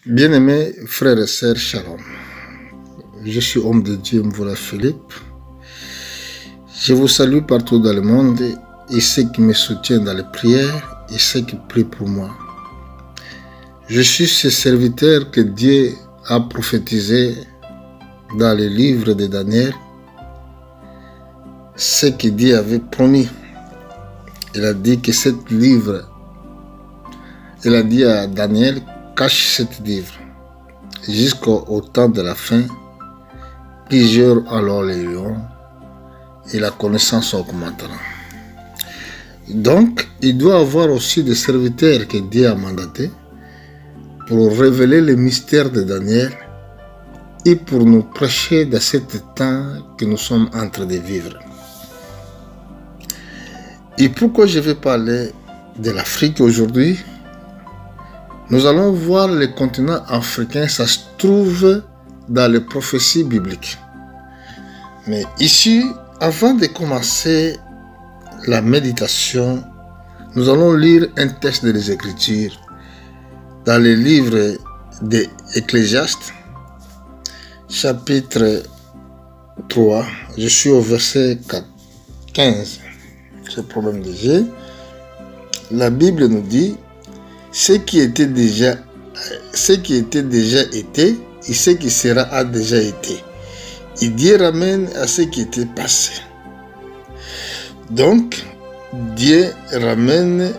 Bien-aimés frères et sœurs, shalom. Je suis homme de Dieu, Mvola Philippe. Je vous salue partout dans le monde et ceux qui me soutiennent dans les prières et ceux qui prient pour moi. Je suis ce serviteur que Dieu a prophétisé dans le livre de Daniel, ce que Dieu avait promis. Il a dit que ce livre, il a dit à Daniel, cache ce livre jusqu'au temps de la fin. Plusieurs alors les lions et la connaissance augmentera. Donc, il doit avoir aussi des serviteurs que Dieu a mandatés pour révéler les mystères de Daniel et pour nous prêcher dans ce temps que nous sommes en train de vivre. Et pourquoi je vais parler de l'Afrique aujourd'hui? Nous allons voir le continent africain, ça se trouve dans les prophéties bibliques. Mais ici, avant de commencer la méditation, nous allons lire un texte des Écritures dans le livre de Ecclésiaste, chapitre 3. Je suis au verset 15. C'est le problème de Dieu. La Bible nous dit ce qui était déjà été et ce qui sera a déjà été. Et Dieu ramène à ce qui était passé. Donc, Dieu ramène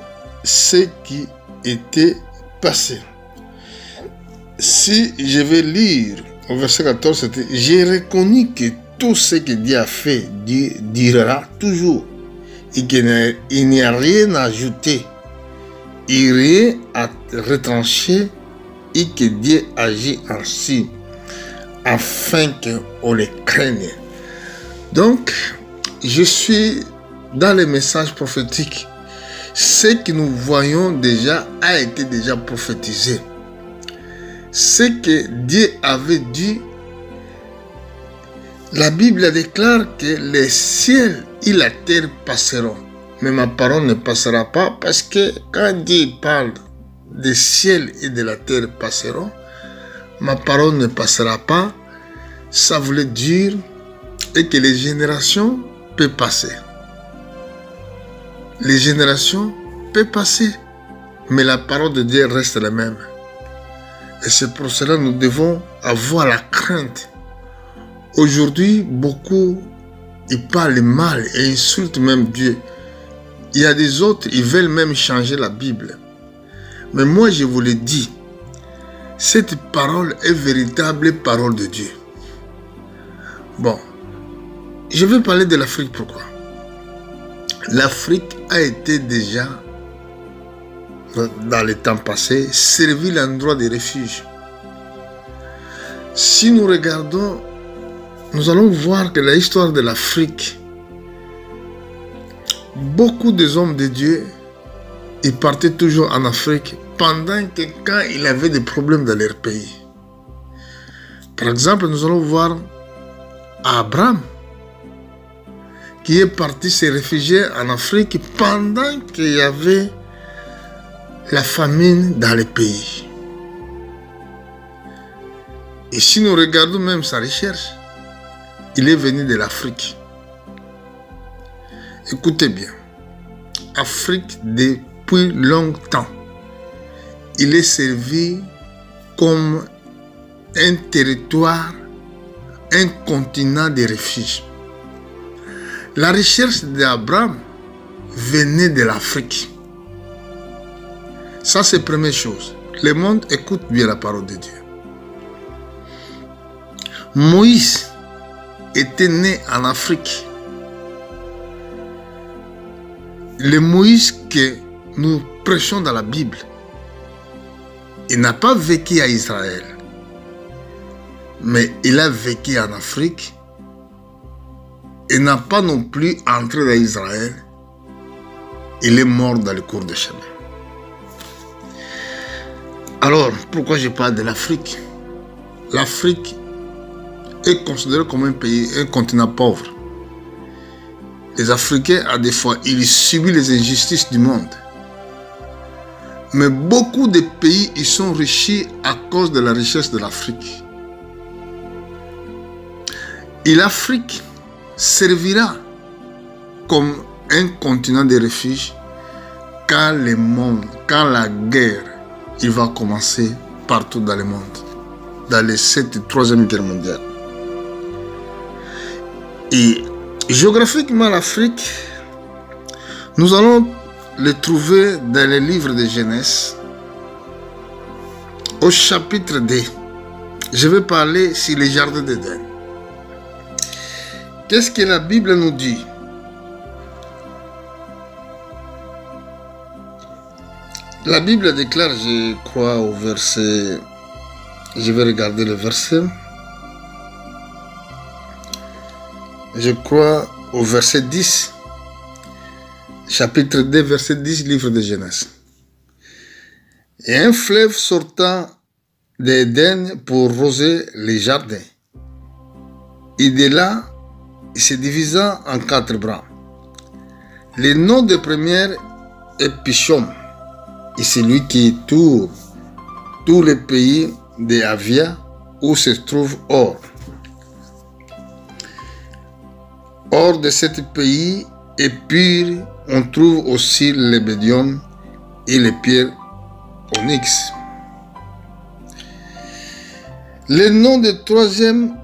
ce qui était passé. Si je vais lire au verset 14, c'était « J'ai reconnu que tout ce que Dieu a fait, Dieu durera toujours et qu'il n'y a rien à ajouter et rien à retrancher et que Dieu agit ainsi afin qu'on les craigne. » Donc, je suis dans les messages prophétiques. Ce que nous voyons déjà a été déjà prophétisé. Ce que Dieu avait dit, la Bible déclare que les ciels et la terre passeront. Mais ma parole ne passera pas parce que quand Dieu parle des ciels et de la terre passeront, ma parole ne passera pas. Ça voulait dire et que les générations peuvent passer. Les générations peuvent passer, mais la parole de Dieu reste la même. Et c'est pour cela que nous devons avoir la crainte. Aujourd'hui, beaucoup ils parlent mal et insultent même Dieu. Il y a des autres, ils veulent même changer la Bible. Mais moi, je vous le dis, cette parole est véritable parole de Dieu. Bon, je vais parler de l'Afrique. Pourquoi? L'Afrique a été déjà, dans les temps passés, servi l'endroit de refuge. Si nous regardons, nous allons voir que l'histoire de l'Afrique, beaucoup des hommes de Dieu, ils partaient toujours en Afrique pendant que quand il avait des problèmes dans leur pays. Par exemple, nous allons voir Abraham, qui est parti se réfugier en Afrique pendant qu'il y avait la famine dans le pays. Et si nous regardons même sa recherche, il est venu de l'Afrique. Écoutez bien, Afrique depuis longtemps, il est servi comme un territoire, un continent de refuge. La recherche d'Abraham venait de l'Afrique. Ça, c'est la première chose. Le monde écoute bien la parole de Dieu. Moïse était né en Afrique. Le Moïse que nous prêchons dans la Bible, il n'a pas vécu à Israël, mais il a vécu en Afrique. Il n'a pas non plus entré dans Israël. Il est mort dans le cours de chemin. Alors, pourquoi je parle de l'Afrique? L'Afrique est considérée comme un pays, un continent pauvre. Les Africains, à des fois, ils subissent les injustices du monde. Mais beaucoup de pays, ils sont enrichis à cause de la richesse de l'Afrique. Et l'Afrique servira comme un continent de refuge quand le monde, quand la guerre, il va commencer partout dans le monde, dans cette troisième guerre mondiale. Et géographiquement, l'Afrique, nous allons le trouver dans les livres de Genèse, au chapitre 2. Je vais parler sur les jardins d'Éden. Qu'est-ce que la Bible nous dit? La Bible déclare, je crois, au verset, je vais regarder le verset, je crois au verset 10, chapitre 2, verset 10, livre de Genèse. Et un fleuve sortant d'Éden pour arroser les jardins. Et de là, il se divisa en 4 bras. Le nom de première est Pishon. Et c'est lui qui tourne tous les pays d'Avia où se trouve Or. Hors de ce pays et puis on trouve aussi l'ébédium et les pierres onyx. Le nom de troisième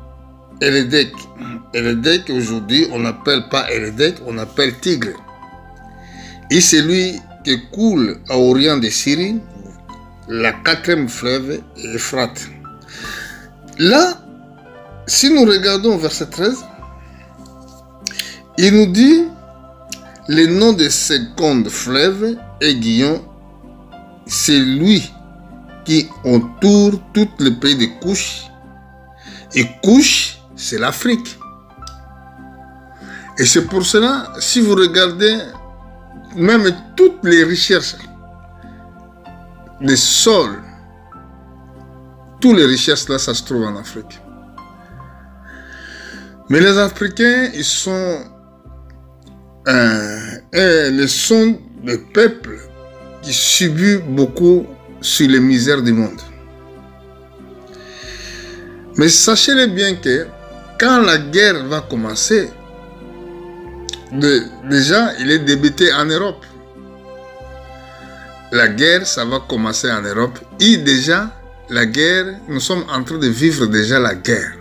est Elédec. Elédec aujourd'hui on n'appelle pas Elédec, on appelle Tigre. Et c'est lui qui coule à orient de Syrie, la 4e fleuve Euphrate. Là, si nous regardons verset 13, il nous dit le nom de seconde fleuve est Guillon, c'est lui qui entoure tout le pays de Couche. Et Couche, c'est l'Afrique. Et c'est pour cela, si vous regardez même toutes les richesses des sols, toutes les richesses là, ça se trouve en Afrique. Mais les Africains, ils sont des peuples qui subissent beaucoup sur les misères du monde. Mais sachez-le bien que quand la guerre va commencer, déjà, il est débuté en Europe. La guerre, ça va commencer en Europe. Et déjà, la guerre, nous sommes en train de vivre déjà la guerre.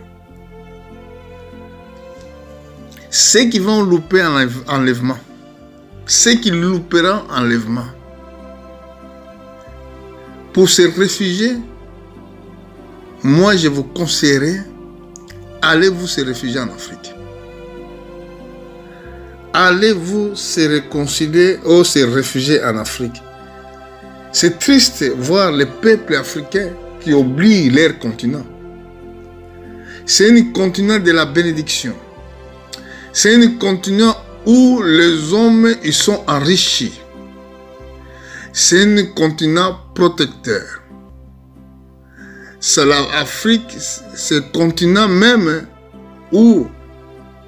Ceux qui vont louper enlèvement, ceux qui louperont enlèvement, pour se réfugier, moi je vous conseillerais, allez-vous se réfugier en Afrique. Allez-vous se réconcilier ou se réfugier en Afrique. C'est triste de voir les peuples africains qui oublient leur continent. C'est un continent de la bénédiction. C'est un continent où les hommes ils sont enrichis. C'est un continent protecteur. C'est l'Afrique, c'est le continent même où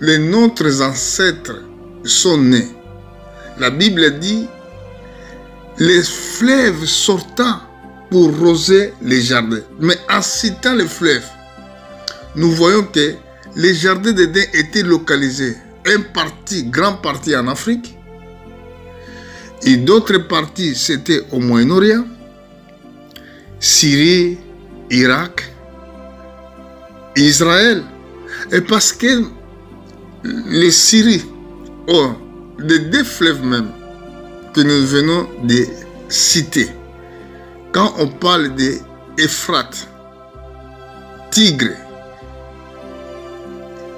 nos ancêtres sont nés. La Bible dit les fleuves sortant pour arroser les jardins. Mais en citant les fleuves, nous voyons que les jardins d'Éden étaient localisés. Grande partie en Afrique. Et d'autres parties, c'était au Moyen-Orient, Syrie, Irak, Israël. Et parce que les Syries, les 2 fleuves même que nous venons de citer, quand on parle d'Euphrate, Tigre,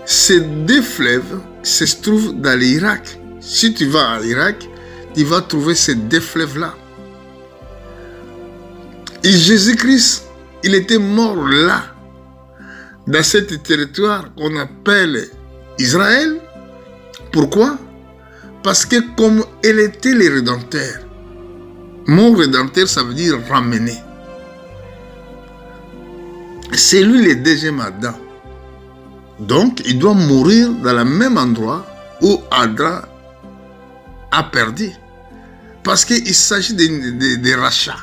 ces 2 fleuves se trouvent dans l'Irak. Si tu vas en Irak, tu vas trouver ces 2 fleuves-là. Et Jésus-Christ, il était mort là, dans ce territoire qu'on appelle Israël. Pourquoi? Parce que comme il était le Rédempteur, mon Rédempteur, ça veut dire ramener. C'est lui le deuxième Adam. Donc, il doit mourir dans le même endroit où Adam a perdu. Parce qu'il s'agit de rachat.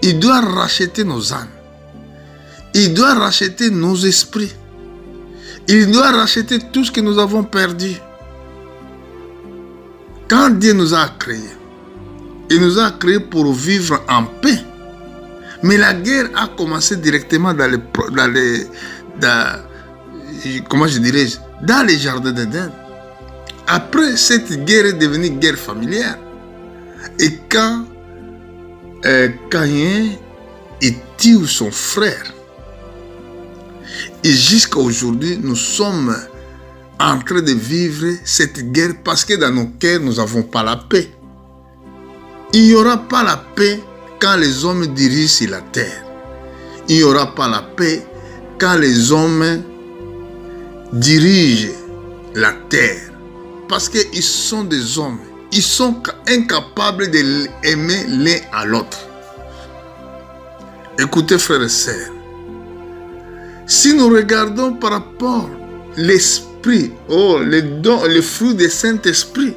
il doit racheter nos âmes. Il doit racheter nos esprits. Il doit racheter tout ce que nous avons perdu. Quand Dieu nous a créés, il nous a créés pour vivre en paix. Mais la guerre a commencé directement dans les jardins d'Éden. Après, cette guerre est devenue guerre familière. Et quand Caïn tue son frère, et jusqu'à aujourd'hui, nous sommes en train de vivre cette guerre parce que dans nos cœurs, nous n'avons pas la paix. Il n'y aura pas la paix quand les hommes dirigent la terre. Il n'y aura pas la paix quand les hommes dirigent la terre. Parce qu'ils sont des hommes. Ils sont incapables d'aimer l'un à l'autre. Écoutez, frères et sœurs. Si nous regardons par rapport à l'esprit, les dons, les fruits du Saint-Esprit,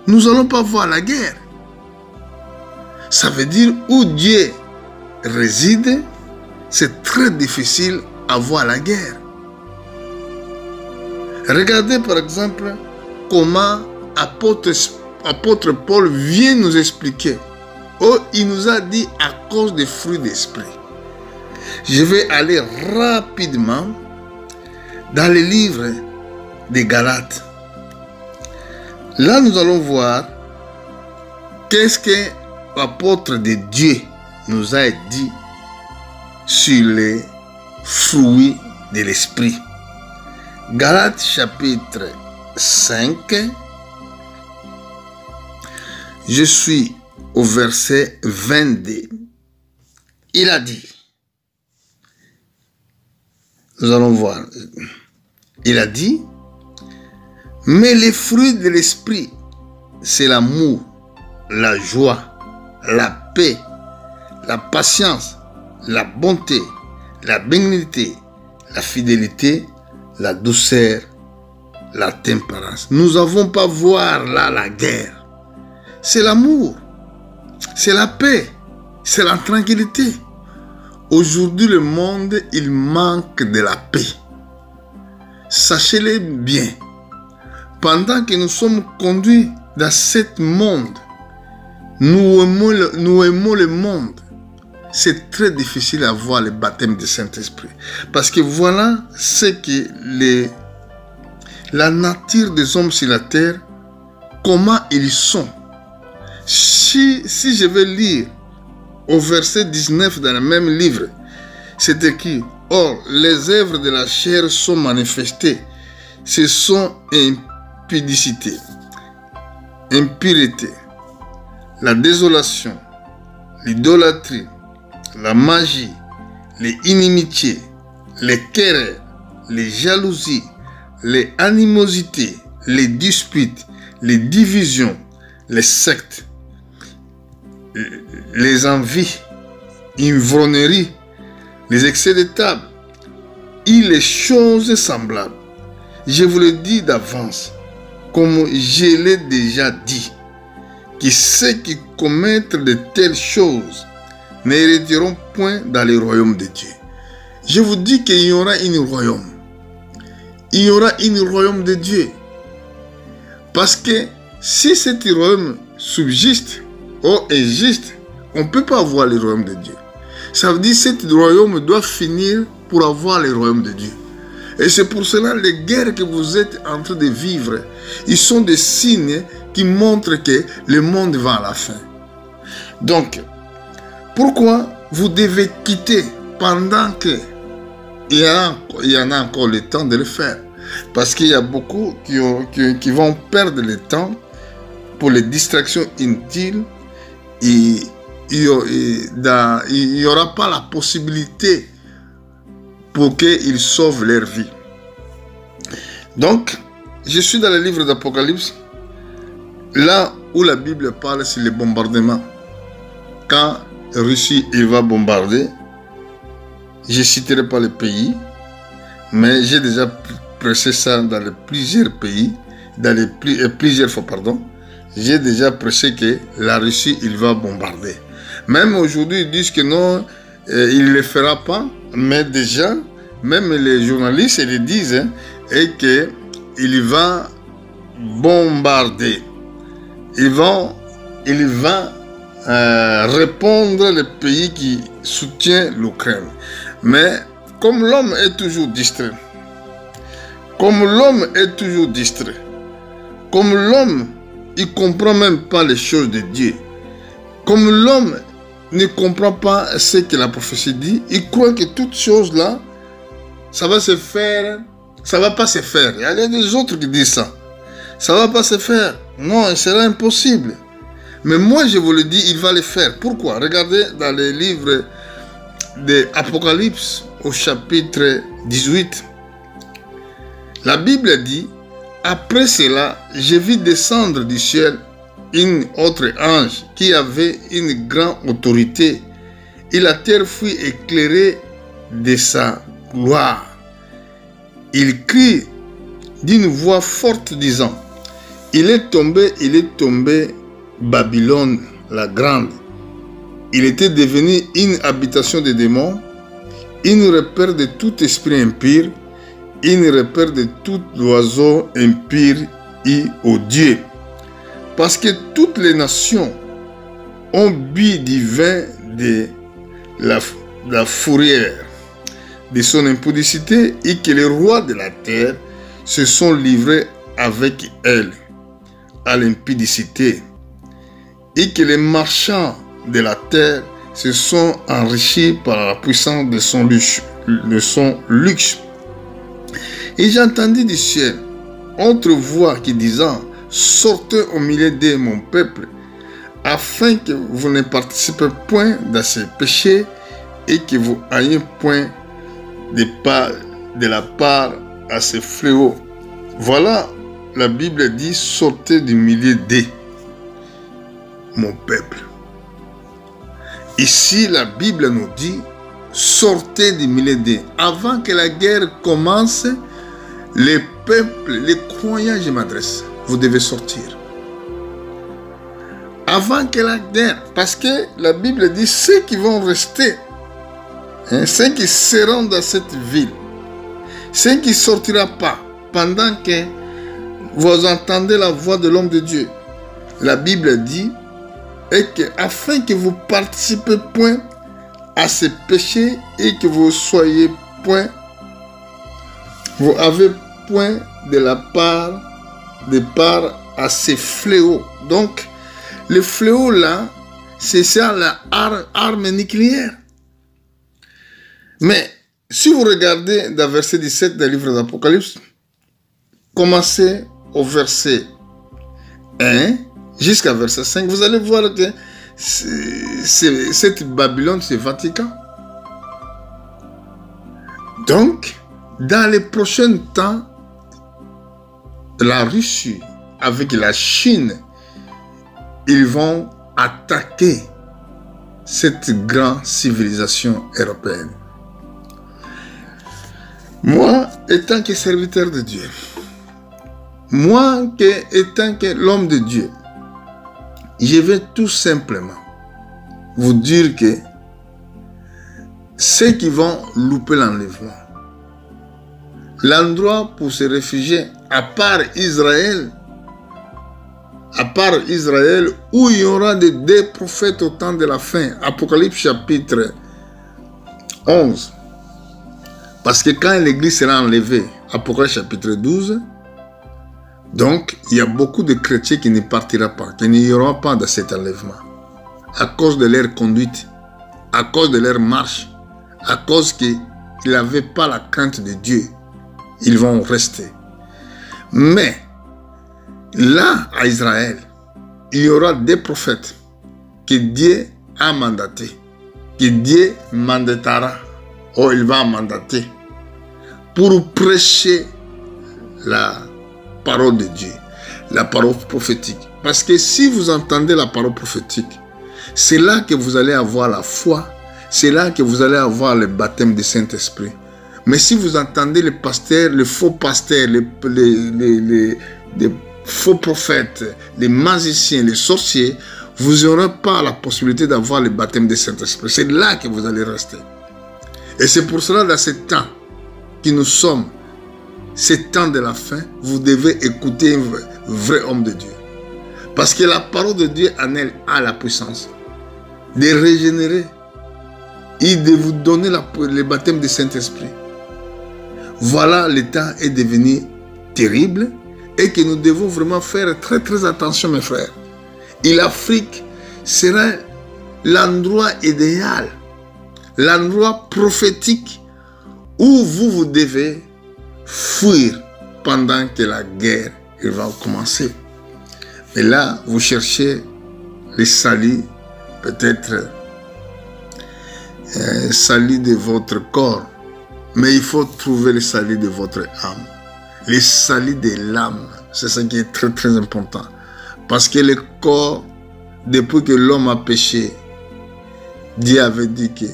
nous n'allons pas voir la guerre. Ça veut dire où Dieu réside, c'est très difficile à voir la guerre. Regardez par exemple comment apôtre Paul vient nous expliquer. Il nous a dit à cause des fruits d'esprit. Je vais aller rapidement dans les livres des Galates. Là, nous allons voir qu'est-ce que l'apôtre de Dieu nous a dit sur les fruits de l'esprit. Galates chapitre 5. Je suis au verset 22. Il a dit, nous allons voir, il a dit, mais les fruits de l'esprit, c'est l'amour, la joie, la paix, la patience, la bonté, la bénignité, la fidélité, la douceur, la tempérance. Nous n'avons pas voir là la guerre. C'est l'amour, c'est la paix, c'est la tranquillité. Aujourd'hui, le monde, il manque de la paix. Sachez-le bien. Pendant que nous sommes conduits dans ce monde, nous aimons le monde. C'est très difficile à voir le baptême du Saint-Esprit. Parce que voilà ce que la nature des hommes sur la terre, comment ils sont. Si je vais lire au verset 19 dans le même livre, c'est écrit, or les œuvres de la chair sont manifestées. Ce sont impudicité, impureté, la désolation, l'idolâtrie, la magie, les inimitiés, les querelles, les jalousies, les animosités, les disputes, les divisions, les sectes, les envies, ivrogneries, les excès de table et les choses semblables. Je vous le dis d'avance, comme je l'ai déjà dit, que ceux qui commettent de telles choses n'hériteront point dans le royaume de Dieu. Je vous dis qu'il y aura un royaume. Il y aura un royaume de Dieu. Parce que si cet royaume subsiste ou existe, on ne peut pas avoir le royaume de Dieu. Ça veut dire que ce royaume doit finir pour avoir le royaume de Dieu. Et c'est pour cela que les guerres que vous êtes en train de vivre, ils sont des signes qui montrent que le monde va à la fin. Donc, pourquoi vous devez quitter pendant qu'il y en a encore le temps de le faire? Parce qu'il y a beaucoup qui vont perdre le temps pour les distractions inutiles. Et il n'y aura pas la possibilité pour qu'ils sauvent leur vie. Donc, je suis dans le livre d'Apocalypse, là où la Bible parle sur les bombardements. Quand Russie va bombarder, je ne citerai pas le pays, mais j'ai déjà prêché ça dans plusieurs pays, plusieurs fois, pardon. J'ai déjà prêché que la Russie, va bombarder. Même aujourd'hui, ils disent que non, il ne le fera pas. Mais déjà, même les journalistes ils le disent, hein, et qu'il va bombarder. Il va répondre les pays qui soutiennent l'Ukraine. Mais comme l'homme est toujours distrait, comme l'homme il ne comprend même pas les choses de Dieu, comme l'homme ne comprend pas ce que la prophétie dit, il croit que toutes choses là, ça va se faire, ça va pas se faire. Il y a des autres qui disent ça. Ça va pas se faire. Non, il sera impossible. Mais moi, je vous le dis, il va le faire. Pourquoi? Regardez dans les livres de Apocalypse au chapitre 18. La Bible dit, après cela, je vis descendre du ciel un autre ange qui avait une grande autorité, et la terre fut éclairée de sa gloire. Il crie d'une voix forte disant, il est tombé Babylone la grande. Il était devenu une habitation des démons, une repère de tout esprit impur, une repère de tout oiseau impur et odieux. Parce que toutes les nations ont bu du vin de la fourrière de son impudicité, et que les rois de la terre se sont livrés avec elle à l'impudicité, et que les marchands de la terre se sont enrichis par la puissance de son luxe. Et j'entendis du ciel autre voix qui disant, sortez au milieu de mon peuple, afin que vous ne participez point dans ces péchés, et que vous ayez point de la part à ces fléaux. Voilà, la Bible dit, sortez du milieu de mon peuple. Ici, la Bible nous dit, sortez du milieu de. Avant que la guerre commence, les peuples, les croyants, je m'adresse, vous devez sortir. Avant que la guerre, parce que la Bible dit, ceux qui vont rester, hein, ceux qui seront dans cette ville, ceux qui ne sortiront pas pendant que vous entendez la voix de l'homme de Dieu. La Bible dit, et que afin que vous participez point à ces péchés, et que vous soyez point, vous avez point de la part à ces fléaux. Donc, le fléau là, c'est ça l'arme nucléaire. Mais si vous regardez dans le verset 17 du livre d'Apocalypse, commencez au verset 1 jusqu'à verset 5, vous allez voir que cette Babylone, c'est Vatican. Donc, dans les prochains temps, la Russie avec la Chine, ils vont attaquer cette grande civilisation européenne. Moi, étant que serviteur de Dieu, moi, étant que l'homme de Dieu, je vais tout simplement vous dire que ceux qui vont louper l'enlèvement, l'endroit pour se réfugier, à part Israël, où il y aura des prophètes au temps de la fin, Apocalypse chapitre 11. Parce que quand l'église sera enlevée, Apocalypse chapitre 12, donc il y a beaucoup de chrétiens qui ne partiront pas, qui n'iront pas dans cet enlèvement, à cause de leur conduite, à cause de leur marche, à cause qu'ils n'avaient pas la crainte de Dieu. Ils vont rester. Mais là, à Israël, il y aura des prophètes que Dieu a mandatés, que Dieu mandatera, ou il va mandater, pour prêcher la parole de Dieu, la parole prophétique. Parce que si vous entendez la parole prophétique, c'est là que vous allez avoir la foi, c'est là que vous allez avoir le baptême du Saint-Esprit. Mais si vous entendez les pasteurs, les faux pasteurs, les faux prophètes, les magiciens, les sorciers, vous n'aurez pas la possibilité d'avoir le baptême du Saint-Esprit. C'est là que vous allez rester. Et c'est pour cela, dans ce temps que nous sommes, ce temps de la fin, vous devez écouter un vrai homme de Dieu. Parce que la parole de Dieu en elle a la puissance de régénérer et de vous donner le baptême du Saint-Esprit. Voilà, le temps est devenu terrible et que nous devons vraiment faire très très attention, mes frères. Et l'Afrique sera l'endroit idéal, l'endroit prophétique où vous devez fuir pendant que la guerre va commencer. Mais là, vous cherchez le salut, peut-être salut de votre corps, mais il faut trouver le salut de votre âme. Le salut de l'âme, c'est ce qui est très très important. Parce que le corps, depuis que l'homme a péché, Dieu avait dit que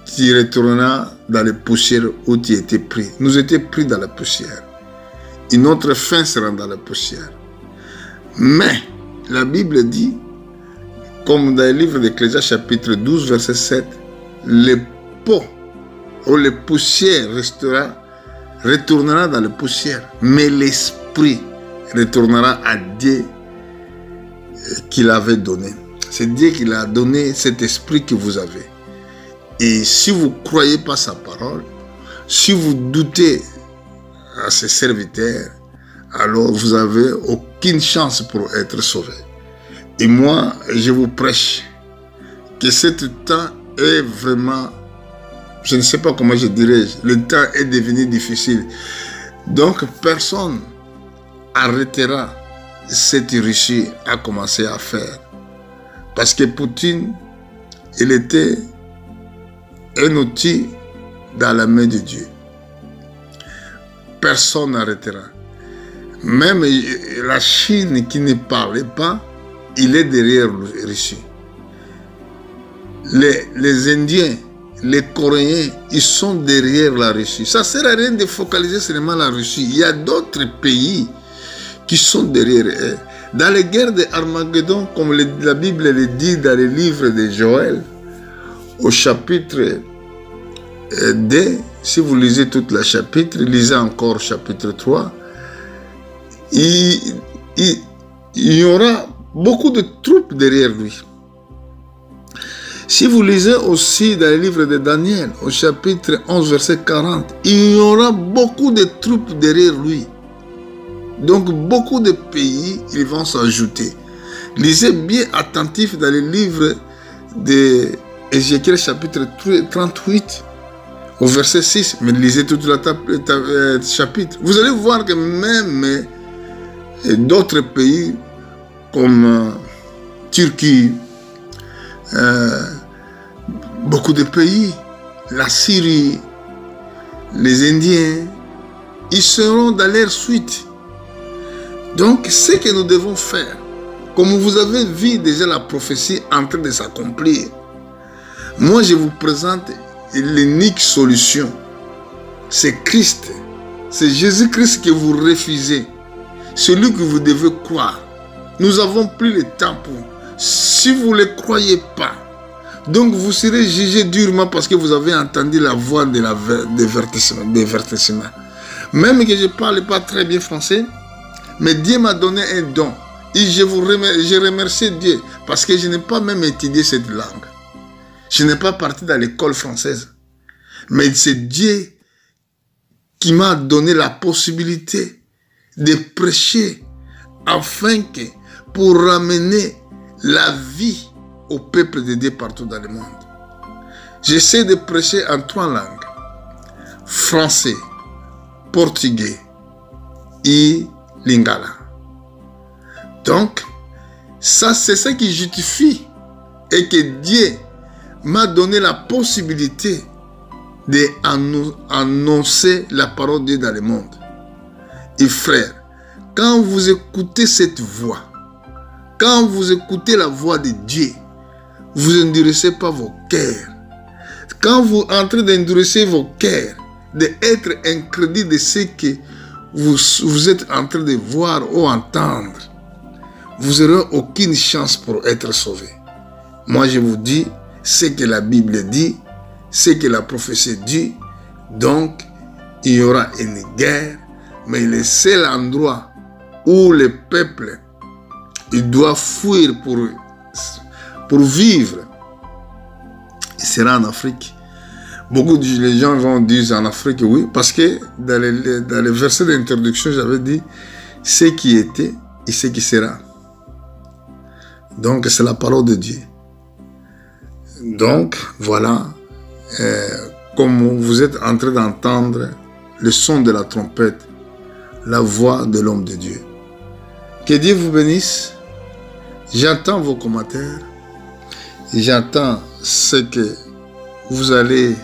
tu retourneras dans les poussières où tu étais pris. Nous étions pris dans la poussière. Et notre fin sera dans la poussière. Mais la Bible dit, comme dans le livre d'Ecclésiaste chapitre 12, verset 7, le pot ou les poussières retournera dans la poussière, mais l'esprit retournera à Dieu qu'il avait donné. C'est Dieu qui a donné cet esprit que vous avez. Et si vous ne croyez pas sa parole, si vous doutez à ses serviteurs, alors vous n'avez aucune chance pour être sauvé. Et moi, je vous prêche que ce temps est vraiment, je ne sais pas comment je dirais, le temps est devenu difficile. Donc personne arrêtera cette Russie à commencer à faire. Parce que Poutine, il était un outil dans la main de Dieu. Personne n'arrêtera. Même la Chine qui ne parlait pas, il est derrière la Russie. Les Indiens, les Coréens, ils sont derrière la Russie. Ça ne sert à rien de focaliser seulement la Russie. Il y a d'autres pays qui sont derrière eux. Dans les guerres d'Armageddon, comme la Bible le dit dans le livre de Joël, au chapitre 2, si vous lisez tout le chapitre, lisez encore chapitre 3, il y aura beaucoup de troupes derrière lui. Si vous lisez aussi dans le livre de Daniel, au chapitre 11, verset 40, il y aura beaucoup de troupes derrière lui. Donc beaucoup de pays, ils vont s'ajouter. Lisez bien attentif dans le livre de Ézéchiel, chapitre 38, au verset 6, mais lisez tout le chapitre. Vous allez voir que même d'autres pays comme Turquie, beaucoup de pays, la Syrie, les Indiens, ils seront dans leur suite. Donc, ce que nous devons faire, comme vous avez vu déjà la prophétie en train de s'accomplir, moi je vous présente l'unique solution. C'est Christ. C'est Jésus-Christ que vous refusez. Celui que vous devez croire. Nous n'avons plus le temps pour. Si vous ne le croyez pas, donc vous serez jugé durement parce que vous avez entendu la voix de l'avertissement. Même que je ne parle pas très bien français, mais Dieu m'a donné un don. Et je remercie Dieu parce que je n'ai pas même étudié cette langue. Je n'ai pas parti dans l'école française. Mais c'est Dieu qui m'a donné la possibilité de prêcher afin que pour ramener la vie au peuple de Dieu partout dans le monde. J'essaie de prêcher en 3 langues. Français, portugais et lingala. Donc, ça c'est ce qui justifie et que Dieu m'a donné la possibilité d'annoncer la parole de Dieu dans le monde. Et frères, quand vous écoutez cette voix, quand vous écoutez la voix de Dieu, vous n'endurcissez pas vos cœurs. Quand vous entrez d'endurer vos cœurs, d'être incrédule de ce que vous êtes en train de voir ou entendre, vous n'aurez aucune chance pour être sauvé. Moi, je vous dis ce que la Bible dit, ce que la prophétie dit. Donc, il y aura une guerre, mais le seul endroit où le peuple il doit fuir pour vivre, il sera en Afrique. Beaucoup de gens vont dire en Afrique, oui, parce que dans les versets d'introduction, j'avais dit ce qui était et ce qui sera. Donc, c'est la parole de Dieu. Donc, voilà, comme vous êtes en train d'entendre le son de la trompette, la voix de l'homme de Dieu. Que Dieu vous bénisse. J'attends vos commentaires. J'attends ce que vous allez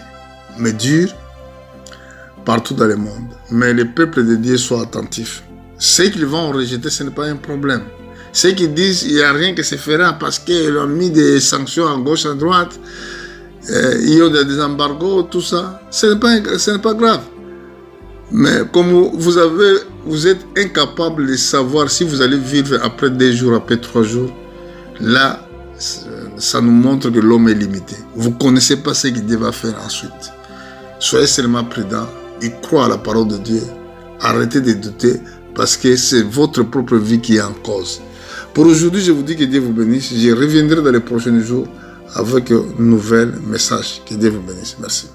me dire partout dans le monde. Mais le peuple de Dieu soit attentif. Ceux qu'ils vont rejeter, ce n'est pas un problème. Ceux qui disent qu'il n'y a rien qui se fera parce qu'ils ont mis des sanctions à gauche, à droite, il y a des embargos, tout ça, ce n'est pas grave. Mais comme vous êtes incapable de savoir si vous allez vivre après 2 jours, après 3 jours, là, ça nous montre que l'homme est limité. Vous ne connaissez pas ce qu'il va faire ensuite. Soyez seulement prudents et croyez à la parole de Dieu. Arrêtez de douter parce que c'est votre propre vie qui est en cause. Pour aujourd'hui, je vous dis que Dieu vous bénisse. Je reviendrai dans les prochains jours avec un nouvel message. Que Dieu vous bénisse. Merci.